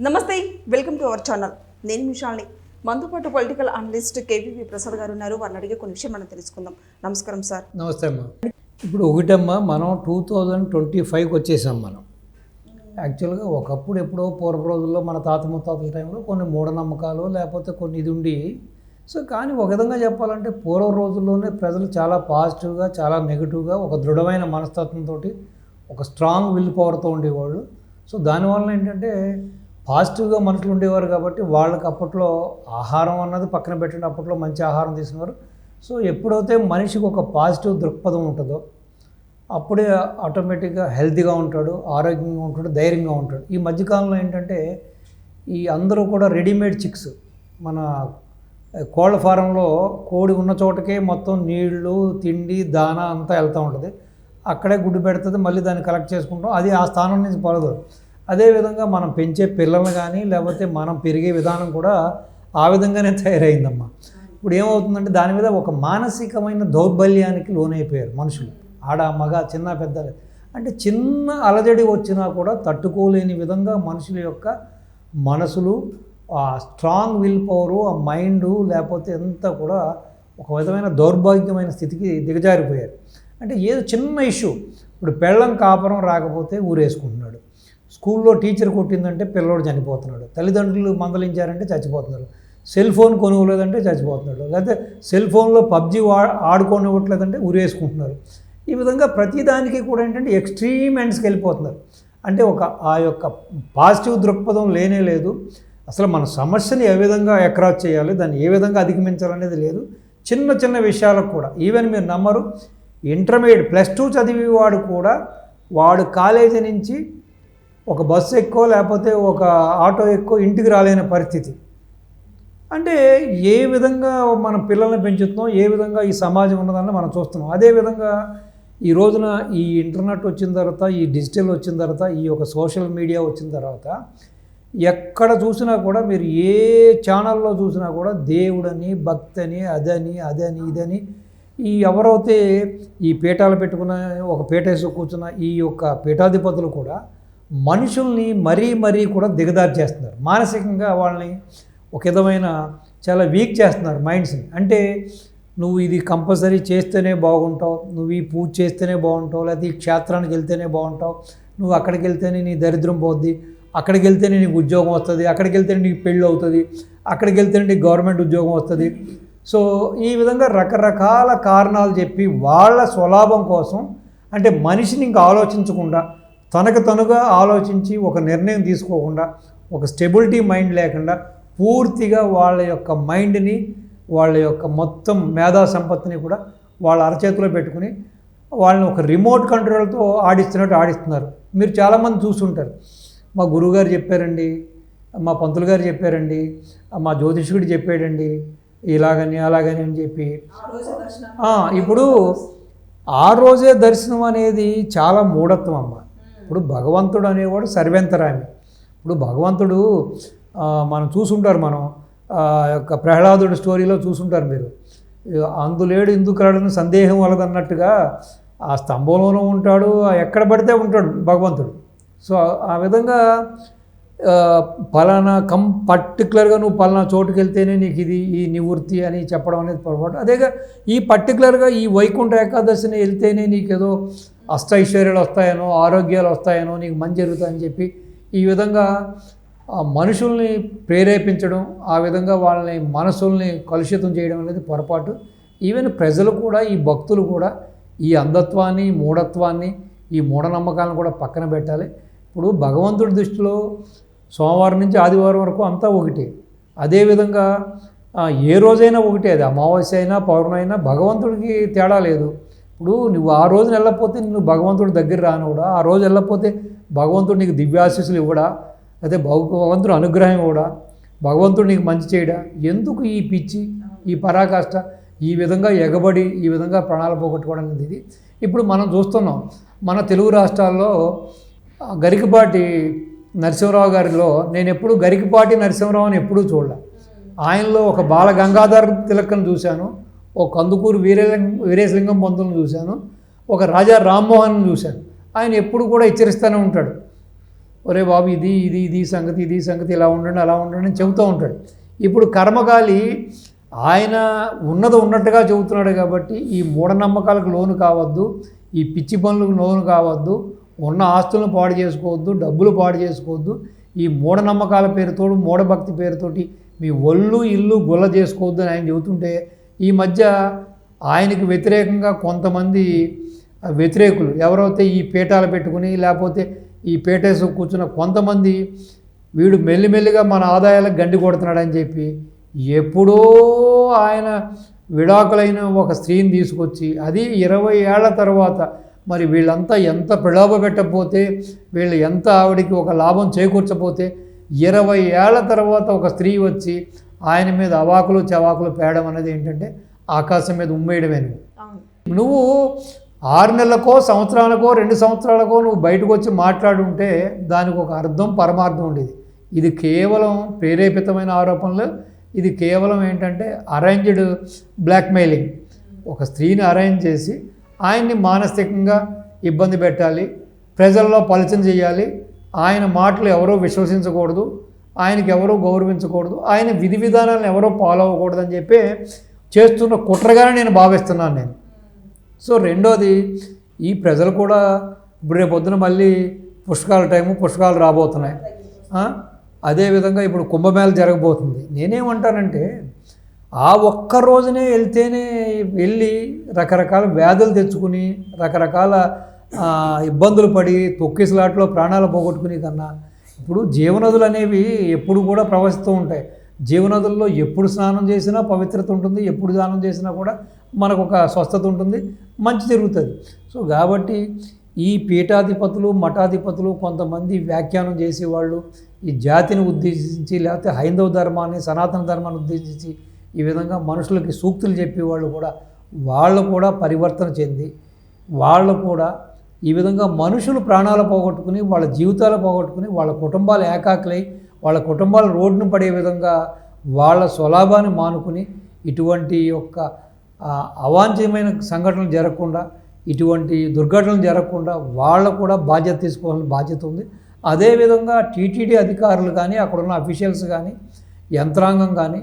నమస్తే, welcome to our channel. నేను మిషాల్ని. మనతో పాటు పొలిటికల్ అనలిస్ట్ కేవీవి ప్రసాద్ గారు ఉన్నారు. వారిని అడిగే కొన్ని విషయం మనం తెలుసుకుందాం. నమస్కారం సార్. నమస్తే అమ్మా. ఇప్పుడు ఒకటమ్మా, మనం 2025కి వచ్చేసాం. మనం యాక్చువల్గా ఒకప్పుడు ఎప్పుడో పూర్వ రోజుల్లో మన తాత ముత్తాతల టైంలో కొన్ని మూఢనమ్మకాలు లేకపోతే కొన్ని ఇది ఉండి, సో కానీ ఒక విధంగా చెప్పాలంటే పూర్వ రోజుల్లోనే ప్రజలు చాలా పాజిటివ్గా, చాలా నెగిటివ్గా, ఒక దృఢమైన మనస్తత్వంతో, ఒక స్ట్రాంగ్ విల్ పవర్తో ఉండేవాళ్ళు. సో దానివల్ల ఏంటంటే పాజిటివ్గా మనుషులు ఉండేవారు కాబట్టి వాళ్ళకి అప్పట్లో ఆహారం అన్నది పక్కన పెట్టండి, అప్పట్లో మంచి ఆహారం తీసుకున్నారు. సో ఎప్పుడైతే మనిషికి ఒక పాజిటివ్ దృక్పథం ఉంటుందో అప్పుడే ఆటోమేటిక్గా హెల్తీగా ఉంటాడు, ఆరోగ్యంగా ఉంటాడు, ధైర్యంగా ఉంటాడు. ఈ మధ్యకాలంలో ఏంటంటే ఈ అందరూ కూడా రెడీమేడ్ చిక్స్, మన కోళ్ళ ఫారంలో కోడి ఉన్న చోటకే మొత్తం నీళ్లు, తిండి, దానా అంతా వెళ్తూ ఉంటుంది. అక్కడే గుడ్డు పెడుతుంది, మళ్ళీ దాన్ని కలెక్ట్ చేసుకుంటాం. అది ఆ స్థానం నుంచి పడదు. అదేవిధంగా మనం పెంచే పిల్లలు కానీ లేకపోతే మనం పెరిగే విధానం కూడా ఆ విధంగానే తయారైందమ్మా. ఇప్పుడు ఏమవుతుందంటే దాని మీద ఒక మానసికమైన దౌర్బల్యానికి లోనైపోయారు మనుషులు, ఆడ మగ చిన్న పెద్ద. అంటే చిన్న అలజడి వచ్చినా కూడా తట్టుకోలేని విధంగా మనుషుల యొక్క మనసులు, ఆ స్ట్రాంగ్ విల్ పవరు, ఆ మైండు లేకపోతే ఎంత కూడా ఒక విధమైన దౌర్భాగ్యమైన స్థితికి దిగజారిపోయారు. అంటే ఏదో చిన్న ఇష్యూ, ఇప్పుడు పెళ్ళం కాపురం రాకపోతే ఊరేసుకుంటున్నాడు, స్కూల్లో టీచర్ కొట్టిందంటే పిల్లోడు చనిపోతున్నాడు, తల్లిదండ్రులు మందలించారంటే చచ్చిపోతున్నారు, సెల్ ఫోన్ కొనుగోలేదంటే చచ్చిపోతున్నాడు, లేకపోతే సెల్ ఫోన్లో పబ్జి ఆడుకోనివ్వట్లేదంటే ఊరేసుకుంటున్నారు. ఈ విధంగా ప్రతిదానికి కూడా ఏంటంటే ఎక్స్ట్రీమ్ ఎండ్స్కి వెళ్ళిపోతున్నారు. అంటే ఆ యొక్క పాజిటివ్ దృక్పథం లేనే లేదు. అసలు మన సమస్యని ఏ విధంగా అక్రాస్ చేయాలి, దాన్ని ఏ విధంగా అధిగమించాలనేది లేదు. చిన్న చిన్న విషయాలకు కూడా ఈవెన్ మీరు నమ్మరు, ఇంటర్మీడియట్ +2 చదివేవాడు కూడా వాడు కాలేజీ నుంచి ఒక బస్సు ఎక్కువ లేకపోతే ఒక ఆటో ఎక్కువ ఇంటికి రాలేని పరిస్థితి. అంటే ఏ విధంగా మన పిల్లల్ని పెంచుతున్నాం, ఏ విధంగా ఈ సమాజం ఉన్నదాన్ని మనం చూస్తున్నాం. అదేవిధంగా ఈ రోజున ఈ ఇంటర్నెట్ వచ్చిన తర్వాత, ఈ డిజిటల్ వచ్చిన తర్వాత, ఈ యొక్క సోషల్ మీడియా వచ్చిన తర్వాత ఎక్కడ చూసినా కూడా మీరు ఏ ఛానల్లో చూసినా కూడా దేవుడని, భక్తని, అదని ఇదని ఈ ఎవరైతే ఈ పీఠాలు పెట్టుకున్న, ఒక పీఠేసి కూర్చున్న ఈ యొక్క పీఠాధిపతులు కూడా మనుషుల్ని మరీ కూడా దిగదారి చేస్తున్నారు. మానసికంగా వాళ్ళని ఒక విధమైన చాలా వీక్ చేస్తున్నారు మైండ్స్ని. అంటే నువ్వు ఇది కంపల్సరీ చేస్తేనే బాగుంటావు, నువ్వు ఈ పూజ చేస్తేనే బాగుంటావు, లేకపోతే ఈ క్షేత్రానికి వెళ్తేనే బాగుంటావు, నువ్వు అక్కడికి వెళ్తేనే నీ దరిద్రం పోద్ది, అక్కడికి వెళ్తేనే నీకు ఉద్యోగం వస్తుంది, అక్కడికి వెళ్తేనే నీకు పెళ్ళి అవుతుంది, అక్కడికి వెళ్తేనే నీకు గవర్నమెంట్ ఉద్యోగం వస్తుంది. సో ఈ విధంగా రకరకాల కారణాలు చెప్పి వాళ్ళ స్వలాభం కోసం, అంటే మనిషిని ఇంకా ఆలోచించకుండా తనకు తనుగా ఆలోచించి ఒక నిర్ణయం తీసుకోకుండా, ఒక స్టెబిలిటీ మైండ్ లేకుండా పూర్తిగా వాళ్ళ యొక్క మైండ్ని, వాళ్ళ యొక్క మొత్తం మేధా సంపత్తిని కూడా వాళ్ళ అరచేతిలో పెట్టుకుని వాళ్ళని ఒక రిమోట్ కంట్రోల్తో ఆడిస్తున్నట్టు ఆడిస్తున్నారు. మీరు చాలామంది చూస్తుంటారు, మా గురువుగారు చెప్పారండి, మా పంతులు గారు చెప్పారండి, మా జ్యోతిష్కుడు చెప్పాడండి, ఇలాగని అలాగని అని చెప్పి. ఇప్పుడు ఆ రోజే దర్శనం అనేది చాలా మూఢత్వం అమ్మ. ఇప్పుడు భగవంతుడు అనేవాడు సర్వేంతరామి. ఇప్పుడు భగవంతుడు మనం చూసుంటారు, మనం యొక్క ప్రహ్లాదుడి స్టోరీలో చూసుంటారు మీరు, అందులేడు ఇందుకలడని సందేహం వలదన్నట్టుగా ఆ స్తంభంలోనూ ఉంటాడు, ఎక్కడ పడితే ఉంటాడు భగవంతుడు. సో ఆ విధంగా పలానా పర్టికులర్గా నువ్వు పలానా చోటుకి వెళ్తేనే నీకు ఇది ఈ నివృత్తి అని చెప్పడం అనేది పొరపాటు. అదేగా ఈ పర్టికులర్గా ఈ వైకుంఠ ఏకాదశిని వెళ్తేనే నీకేదో అష్టైశ్వర్యాలు వస్తాయనో, ఆరోగ్యాలు వస్తాయనో, నీకు మంచి జరుగుతాయని చెప్పి ఈ విధంగా మనుషుల్ని ప్రేరేపించడం, ఆ విధంగా వాళ్ళని మనసుల్ని కలుషితం చేయడం అనేది పొరపాటు. ఈవెన్ ప్రజలు కూడా, ఈ భక్తులు కూడా ఈ అంధత్వాన్ని, మూఢత్వాన్ని, ఈ మూఢనమ్మకాలను కూడా పక్కన పెట్టాలి. ఇప్పుడు భగవంతుడి దృష్టిలో సోమవారం నుంచి ఆదివారం వరకు అంతా ఒకటి. అదేవిధంగా ఏ రోజైనా ఒకటే, అది అమావాస్య అయినా పౌర్ణమి అయినా భగవంతుడికి తేడా లేదు. ఇప్పుడు నువ్వు ఆ రోజున వెళ్ళకపోతే నువ్వు భగవంతుడి దగ్గర రానివ్వడా, ఆ రోజు వెళ్ళకపోతే భగవంతుడు నీకు దివ్యాశీస్సులు ఇవ్వడా, అయితే భగవంతుడు అనుగ్రహం ఇవ్వడా, భగవంతుడు నీకు మంచి చేయడా? ఎందుకు ఈ పిచ్చి, ఈ పరాకాష్ట, ఈ విధంగా ఎగబడి ఈ విధంగా ప్రాణాలు పోగొట్టుకోవడం అనేది? ఇది ఇప్పుడు మనం చూస్తున్నాం. మన తెలుగు రాష్ట్రాల్లో గరికపాటి నరసింహరావు గారిలో నేను ఎప్పుడు గరికపాటి నరసింహరావు అని ఎప్పుడూ చూడలే. ఆయనలో ఒక బాల గంగాధర్ తిలకను చూశాను, ఒక కందుకూరు వీరేశలింగం పంతులను చూశాను, ఒక రాజా రామ్మోహన్ చూశాను. ఆయన ఎప్పుడు కూడా హెచ్చరిస్తూనే ఉంటాడు, ఒరే బాబు ఇది సంగతి ఇలా ఉండండి అలా ఉండండి అని చెబుతూ ఉంటాడు. ఇప్పుడు కర్మకాలి ఆయన ఉన్నట్టుగా చెబుతున్నాడు కాబట్టి ఈ మూఢనమ్మకాలకు లోను కావద్దు, ఈ పిచ్చి పనులకు లోను కావద్దు, ఉన్న ఆస్తులను పాడు చేసుకోవద్దు, డబ్బులు పాడు చేసుకోవద్దు, ఈ మూఢనమ్మకాల పేరుతోడు మూఢభక్తి పేరుతోటి మీ ఒళ్ళు ఇల్లు గొల్ల చేసుకోవద్దు అని ఆయన చెబుతుంటే ఈ మధ్య ఆయనకు వ్యతిరేకంగా కొంతమంది వ్యతిరేకులు ఎవరైతే ఈ పీఠాలు పెట్టుకుని లేకపోతే ఈ పీఠేసి కూర్చున్న కొంతమంది వీడు మెల్లిమెల్లిగా మన ఆదాయాలకు గండి కొడుతున్నాడని చెప్పి ఎప్పుడో ఆయన విడాకులైన ఒక స్త్రీని తీసుకొచ్చి అది 20 ఏళ్ల తర్వాత మరి వీళ్ళంతా ఎంత ప్రలోభ పెట్టకపోతే వీళ్ళు ఎంత ఆవిడికి ఒక లాభం చేకూర్చపోతే 20 ఏళ్ల తర్వాత ఒక స్త్రీ వచ్చి ఆయన మీద అవాకులు చవాకులు పేయడం అనేది ఏంటంటే ఆకాశం మీద ఉమ్మేయడమే. నువ్వు 6 నెలలకో సంవత్సరాలకో 2 సంవత్సరాలకో నువ్వు బయటకు వచ్చి మాట్లాడుంటే దానికి ఒక అర్థం పరమార్థం ఉండేది. ఇది కేవలం ప్రేరేపితమైన ఆరోపణలు, ఇది కేవలం ఏంటంటే అరేంజ్డ్ బ్లాక్మెయిలింగ్. ఒక స్త్రీని అరేంజ్ చేసి ఆయన్ని మానసికంగా ఇబ్బంది పెట్టాలి, ప్రజల్లో పలచన చేయాలి, ఆయన మాటలు ఎవరో విశ్వసించకూడదు, ఆయనకి ఎవరో గౌరవించకూడదు, ఆయన విధి విధానాలను ఎవరో ఫాలో అవ్వకూడదు అని చెప్పి చేస్తున్న కుట్రగానే నేను భావిస్తున్నాను నేను. సో రెండోది ఈ ప్రజలు కూడా ఇప్పుడు రేపొద్దున మళ్ళీ పుష్కరాలు రాబోతున్నాయి. అదేవిధంగా ఇప్పుడు కుంభమేళ జరగబోతుంది. నేనేమంటానంటే ఆ ఒక్క రోజునే వెళ్ళి రకరకాల వ్యాధులు తెచ్చుకుని రకరకాల ఇబ్బందులు పడి తొక్కిసలాట్లో ప్రాణాలు పోగొట్టుకుని కన్నా ఇప్పుడు జీవనదులు అనేవి ఎప్పుడు కూడా ప్రవహిస్తూ ఉంటాయి. జీవనదుల్లో ఎప్పుడు స్నానం చేసినా పవిత్రత ఉంటుంది, ఎప్పుడు స్నానం చేసినా కూడా మనకు ఒక స్వస్థత ఉంటుంది, మంచి జరుగుతుంది. సో కాబట్టి ఈ పీఠాధిపతులు మఠాధిపతులు కొంతమంది వ్యాఖ్యానం చేసేవాళ్ళు ఈ జాతిని ఉద్దేశించి లేకపోతే హైందవ ధర్మాన్ని సనాతన ధర్మాన్ని ఉద్దేశించి ఈ విధంగా మనుషులకి సూక్తులు చెప్పేవాళ్ళు కూడా వాళ్ళు కూడా పరివర్తన చెంది వాళ్ళు కూడా ఈ విధంగా మనుషులు ప్రాణాలు పోగొట్టుకుని వాళ్ళ జీవితాలు పోగొట్టుకుని వాళ్ళ కుటుంబాలు ఏకాకులై వాళ్ళ కుటుంబాలు రోడ్డును పడే విధంగా వాళ్ళ స్వలాభాన్ని మానుకుని ఇటువంటి యొక్క అవాంఛనీయమైన సంఘటనలు జరగకుండా ఇటువంటి దుర్ఘటనలు జరగకుండా వాళ్ళు కూడా బాధ్యత తీసుకోవాల్సిన బాధ్యత ఉంది. అదేవిధంగా టీటీడీ అధికారులు కానీ అక్కడున్న అఫీషియల్స్ కానీ యంత్రాంగం కానీ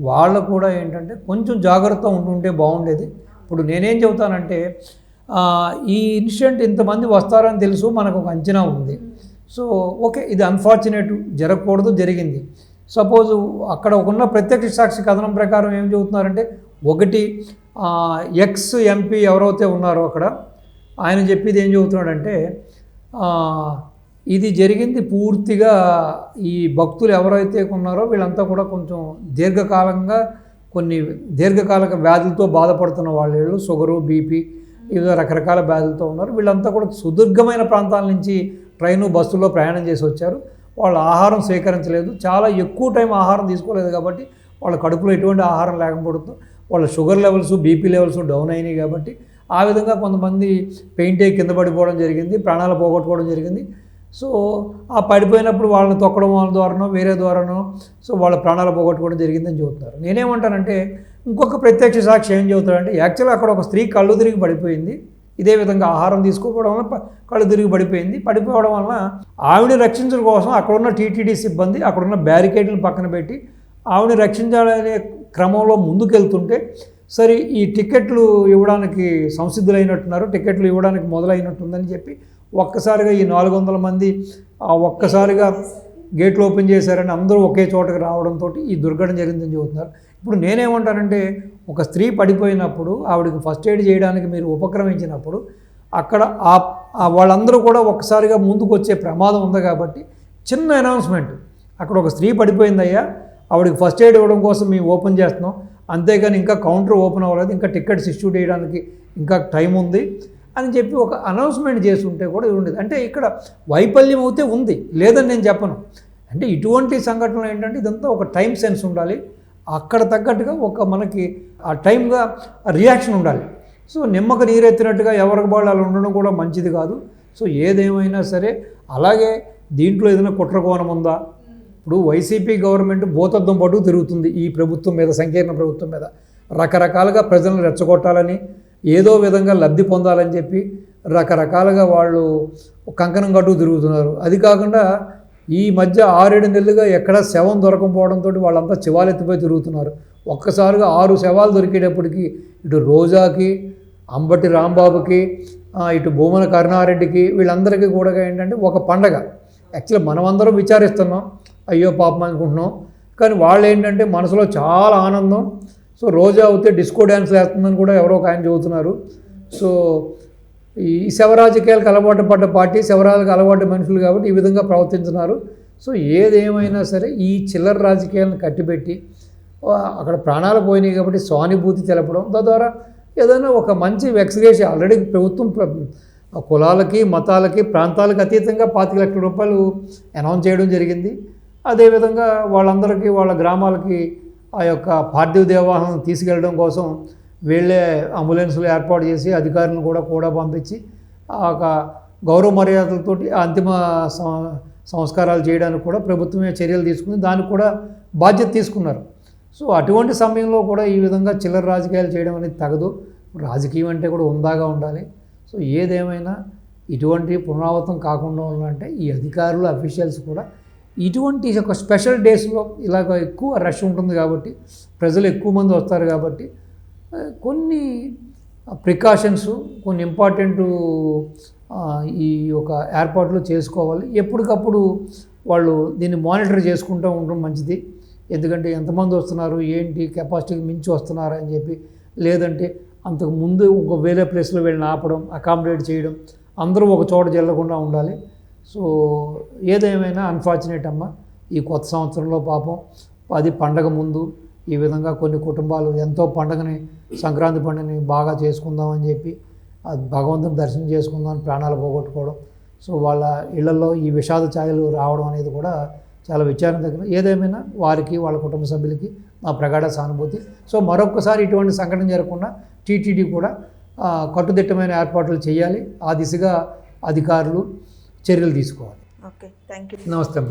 వాళ్ళు కూడా ఏంటంటే కొంచెం జాగ్రత్త ఉంటుంటే బాగుండేది. ఇప్పుడు నేనేం చెబుతానంటే ఈ ఇన్సిడెంట్ ఇంతమంది వస్తారని తెలుసు, మనకు ఒక అంచనా ఉంది. సో ఓకే, ఇది అన్ఫార్చునేట్, జరగకూడదు, జరిగింది. సపోజు అక్కడ ఉన్న ప్రత్యక్ష సాక్షి కథనం ప్రకారం ఏం చెబుతున్నారంటే ఒకటి ఎక్స్ ఎంపీ ఎవరైతే ఉన్నారో అక్కడ ఆయన చెప్పేది ఏం చెబుతున్నాడంటే ఇది జరిగింది పూర్తిగా ఈ భక్తులు ఎవరైతే ఉన్నారో వీళ్ళంతా కూడా కొంచెం దీర్ఘకాలిక వ్యాధులతో బాధపడుతున్న వాళ్ళు, షుగరు బీపీ వివిధ రకరకాల వ్యాధులతో ఉన్నారు. వీళ్ళంతా కూడా సుదీర్ఘమైన ప్రాంతాల నుంచి ట్రైను బస్సులో ప్రయాణం చేసి వచ్చారు. వాళ్ళు ఆహారం స్వీకరించలేదు, చాలా ఎక్కువ టైం ఆహారం తీసుకోలేదు కాబట్టి వాళ్ళ కడుపులో ఎటువంటి ఆహారం లేకపోవడంతో వాళ్ళ sugar levels BP levels down అయినాయి. కాబట్టి ఆ విధంగా కొంతమంది పెయింట్ అయ్యి కింద పడిపోవడం జరిగింది, ప్రాణాలు పోగొట్టుకోవడం జరిగింది. సో ఆ పడిపోయినప్పుడు వాళ్ళని తొక్కడం వాళ్ళ ద్వారానో వేరే ద్వారానో సో వాళ్ళ ప్రాణాలు పోగొట్టుకోవడం జరిగిందని చెబుతున్నారు. నేనేమంటానంటే ఇంకొక ప్రత్యక్ష సాక్షి ఏం చెబుతాడంటే యాక్చువల్గా అక్కడ ఒక స్త్రీ కళ్ళు తిరిగి పడిపోయింది, ఇదే విధంగా ఆహారం తీసుకోవడం వల్ల కళ్ళు తిరిగి పడిపోవడం వలన ఆవిడని రక్షించడం కోసం అక్కడున్న టీటీడీ సిబ్బంది అక్కడున్న బ్యారికేడ్లను పక్కన పెట్టి ఆవిడని రక్షించాలనే క్రమంలో ముందుకెళ్తుంటే సరే ఈ టికెట్లు ఇవ్వడానికి సంసిద్ధులైనట్టున్నారు, టికెట్లు ఇవ్వడానికి మొదలైనట్టుందని చెప్పి ఒక్కసారిగా ఈ 400 మంది ఒక్కసారిగా గేట్లు ఓపెన్ చేశారని అందరూ ఒకే చోటకి రావడంతో ఈ దుర్ఘటన జరిగిందని చెబుతున్నారు. ఇప్పుడు నేనేమంటానంటే ఒక స్త్రీ పడిపోయినప్పుడు ఆవిడకి ఫస్ట్ ఎయిడ్ చేయడానికి మీరు ఉపక్రమించినప్పుడు అక్కడ వాళ్ళందరూ కూడా ఒక్కసారిగా ముందుకు వచ్చే ప్రమాదం ఉంది. కాబట్టి చిన్న అనౌన్స్మెంట్, అక్కడ ఒక స్త్రీ పడిపోయిందయ్యా, ఆవిడకి ఫస్ట్ ఎయిడ్ ఇవ్వడం కోసం మేము ఓపెన్ చేస్తున్నాం, అంతేగాని ఇంకా కౌంటర్ ఓపెన్ అవ్వలేదు, ఇంకా టికెట్స్ ఇష్యూ చేయడానికి ఇంకా టైం ఉంది అని చెప్పి ఒక అనౌన్స్మెంట్ చేసి ఉంటే కూడా ఇది ఉండేది. అంటే ఇక్కడ వైఫల్యం అయితే ఉంది, లేదని నేను చెప్పను. అంటే ఇటువంటి సంఘటనలు ఏంటంటే ఇదంతా ఒక టైం సెన్స్ ఉండాలి, అక్కడ తగ్గట్టుగా ఒక మనకి ఆ టైంగా రియాక్షన్ ఉండాలి. సో నిమ్మక నీరెత్తినట్టుగా ఎవరికి వాళ్ళు ఉండడం కూడా మంచిది కాదు. సో ఏదేమైనా సరే అలాగే దీంట్లో ఏదైనా కుట్రకోణం ఉందా? ఇప్పుడు వైసీపీ గవర్నమెంట్ భూతద్దం పట్టు తిరుగుతుంది ఈ ప్రభుత్వం మీద, సంకీర్ణ ప్రభుత్వం మీద రకరకాలుగా ప్రజలను రెచ్చగొట్టాలని ఏదో విధంగా లబ్ధి పొందాలని చెప్పి రకరకాలుగా వాళ్ళు కంకణం కట్టుకు తిరుగుతున్నారు. అది కాకుండా ఈ మధ్య 6-7 నెలలుగా ఎక్కడ శవం దొరకపోవడంతో వాళ్ళంతా శవాలెత్తిపోయి తిరుగుతున్నారు. ఒక్కసారిగా 6 శవాలు దొరికేటప్పటికి ఇటు రోజాకి, అంబటి రాంబాబుకి, ఇటు భూమన కరుణారెడ్డికి, వీళ్ళందరికీ కూడా ఏంటంటే ఒక పండగ. యాక్చువల్లీ మనమందరం విచారిస్తున్నాం, అయ్యో పాపం అనుకుంటున్నాం, కానీ వాళ్ళు ఏంటంటే మనసులో చాలా ఆనందం. సో రోజా అవుతే డిస్కో డ్యాన్స్ వేస్తుందని కూడా ఎవరో ఒక ఆయన చెబుతున్నారు. సో ఈ శవరాజకీయాలకు అలవాటు పడ్డ పార్టీ, శవరాజులకు అలవాటు మనుషులు కాబట్టి ఈ విధంగా ప్రవర్తించున్నారు. సో ఏదేమైనా సరే ఈ చిల్లర రాజకీయాలను కట్టిపెట్టి అక్కడ ప్రాణాలు పోయినాయి కాబట్టి సానుభూతి తెలపడం, తద్వారా ఏదైనా ఒక మంచి వెక్స్గేషన్ ఆల్రెడీ ప్రభుత్వం కులాలకి, మతాలకి, ప్రాంతాలకు అతీతంగా 25 లక్షల రూపాయలు అనౌన్స్ చేయడం జరిగింది. అదేవిధంగా వాళ్ళందరికీ వాళ్ళ గ్రామాలకి ఆ యొక్క పార్థివ దేవాలయం తీసుకెళ్ళడం కోసం వీళ్ళే అంబులెన్సులు ఏర్పాటు చేసి అధికారులను కూడా పంపించి ఆ గౌరవ మర్యాదలతోటి అంతిమ సంస్కారాలు చేయడానికి కూడా ప్రభుత్వమే చర్యలు తీసుకుని దానికి కూడా బాధ్యత తీసుకున్నారు. సో అటువంటి సమయంలో కూడా ఈ విధంగా చిల్లర రాజకీయాలు చేయడం అనేది తగదు. రాజకీయం అంటే కూడా ఉందాగా ఉండాలి. సో ఏదేమైనా ఇటువంటి పునరావృతం కాకుండా ఉండాలంటే ఈ అధికారులు, అఫీషియల్స్ కూడా ఇటువంటి ఒక స్పెషల్ డేస్లో ఇలాగ ఎక్కువ రష్ ఉంటుంది కాబట్టి, ప్రజలు ఎక్కువ మంది వస్తారు కాబట్టి కొన్ని ప్రికాషన్స్, కొన్ని ఇంపార్టెంట్ ఈ యొక్క ఏర్పాట్లు చేసుకోవాలి. ఎప్పటికప్పుడు వాళ్ళు దీన్ని మానిటర్ చేసుకుంటూ ఉండడం మంచిది. ఎందుకంటే ఎంతమంది వస్తున్నారు, ఏంటి, కెపాసిటీకి మించి వస్తున్నారు అని చెప్పి, లేదంటే అంతకు ముందు ఒక వేరే ప్లేస్లో వెళ్ళి ఆపడం, అకామిడేట్ చేయడం, అందరూ ఒక చోట జరగకుండా ఉండాలి. సో ఏదేమైనా అన్ఫార్చునేట్ అమ్మ, ఈ కొత్త సంవత్సరంలో పాపం అది పండగ ముందు ఈ విధంగా కొన్ని కుటుంబాలు ఎంతో పండగని, సంక్రాంతి పండుగని బాగా చేసుకుందామని చెప్పి భగవంతుని దర్శనం చేసుకుందామని ప్రాణాలు పోగొట్టుకోవడం, సో వాళ్ళ ఇళ్లలో ఈ విషాద ఛాయలు రావడం అనేది కూడా చాలా విచారణ దగ్గర. ఏదేమైనా వారికి, వాళ్ళ కుటుంబ సభ్యులకి నా ప్రగాఢ సానుభూతి. సో మరొకసారి ఇటువంటి సంఘటన జరగకుండా టీటీడీ కూడా కట్టుదిట్టమైన ఏర్పాట్లు చేయాలి. ఆ దిశగా అధికారులు చర్యలు తీసుకోవాలి. Okay, thank you. నమస్తే అమ్మ.